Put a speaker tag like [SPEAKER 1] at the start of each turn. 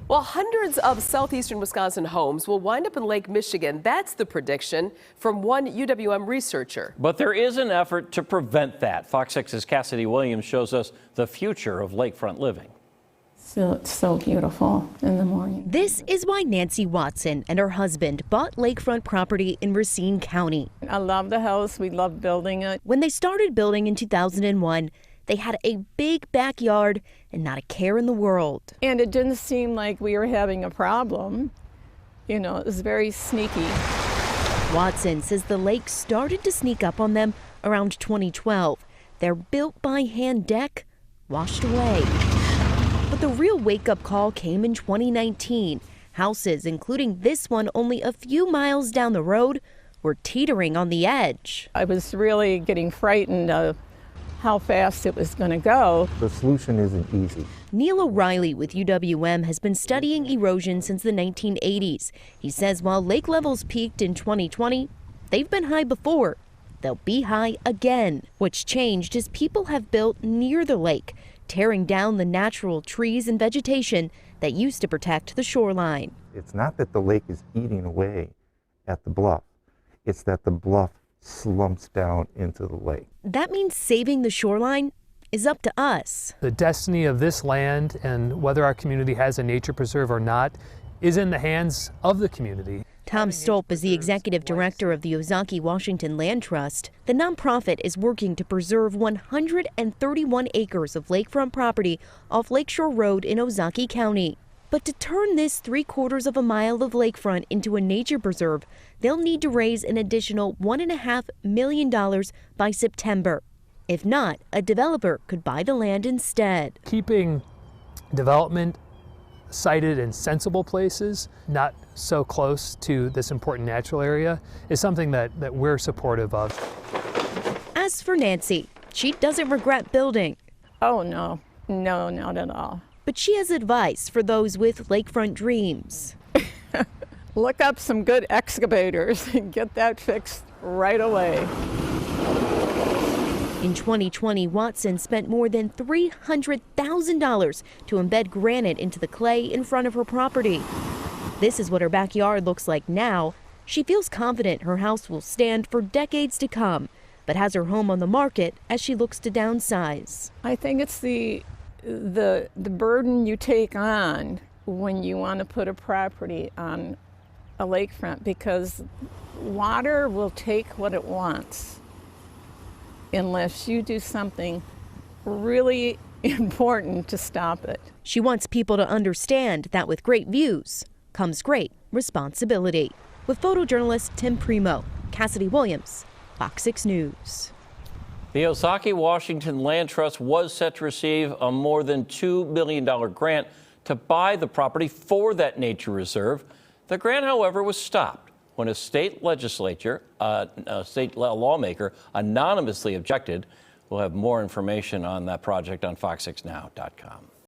[SPEAKER 1] Well, hundreds of southeastern Wisconsin homes will wind up in Lake Michigan. That's the prediction from one UWM researcher.
[SPEAKER 2] But there is an effort to prevent that. Fox 6's Cassidy Williams shows us the future of lakefront living.
[SPEAKER 3] It's so beautiful in the morning.
[SPEAKER 4] This is why Nancy Watson and her husband bought lakefront property in Racine County.
[SPEAKER 3] I love the house. We love building it.
[SPEAKER 4] When they started building in 2001, they had a big backyard and not a care in the world.
[SPEAKER 3] And it didn't seem like we were having a problem. You know, it was very sneaky.
[SPEAKER 4] Watson says the lake started to sneak up on them around 2012. Their built-by-hand deck washed away. But the real wake-up call came in 2019. Houses, including this one only a few miles down the road, were teetering on the edge.
[SPEAKER 3] I was really getting frightened of how fast it was going to go.
[SPEAKER 5] The solution isn't easy.
[SPEAKER 4] Neil O'Reilly with UWM has been studying erosion since the 1980s. He says while lake levels peaked in 2020, they've been high before. They'll be high again. What's changed is people have built near the lake, tearing down the natural trees and vegetation that used to protect the shoreline.
[SPEAKER 5] It's not that the lake is eating away at the bluff. It's that the bluff slumps down into the lake.
[SPEAKER 4] That means saving the shoreline is up to us.
[SPEAKER 6] The destiny of this land and whether our community has a nature preserve or not is in the hands of the community.
[SPEAKER 4] Tom Stolp is the executive director of the Ozaukee Washington Land Trust. The nonprofit is working to preserve 131 acres of lakefront property off Lakeshore Road in Ozaukee County. But to turn this 3/4 of a mile of lakefront into a nature preserve, they'll need to raise an additional $1.5 million by September. If not, a developer could buy the land instead.
[SPEAKER 6] Keeping development sited in sensible places, not so close to this important natural area, is something that we're supportive of.
[SPEAKER 4] As for Nancy, she doesn't regret building.
[SPEAKER 3] Oh, no, not at all.
[SPEAKER 4] But she has advice for those with lakefront dreams.
[SPEAKER 3] Look up some good excavators and get that fixed right away.
[SPEAKER 4] In 2020, Watson spent more than $300,000 to embed granite into the clay in front of her property. This is what her backyard looks like now. She feels confident her house will stand for decades to come, but has her home on the market as she looks to downsize.
[SPEAKER 3] I think it's the burden you take on when you want to put a property on a lakefront, because water will take what it wants unless you do something really important to stop it.
[SPEAKER 4] She wants people to understand that with great views comes great responsibility. With photojournalist Tim Primo, Cassidy Williams, Fox 6 News.
[SPEAKER 2] The Ozaukee Washington Land Trust was set to receive a more than $2 million grant to buy the property for that nature reserve. The grant, however, was stopped when a state legislature, a state lawmaker anonymously objected. We'll have more information on that project on fox6now.com.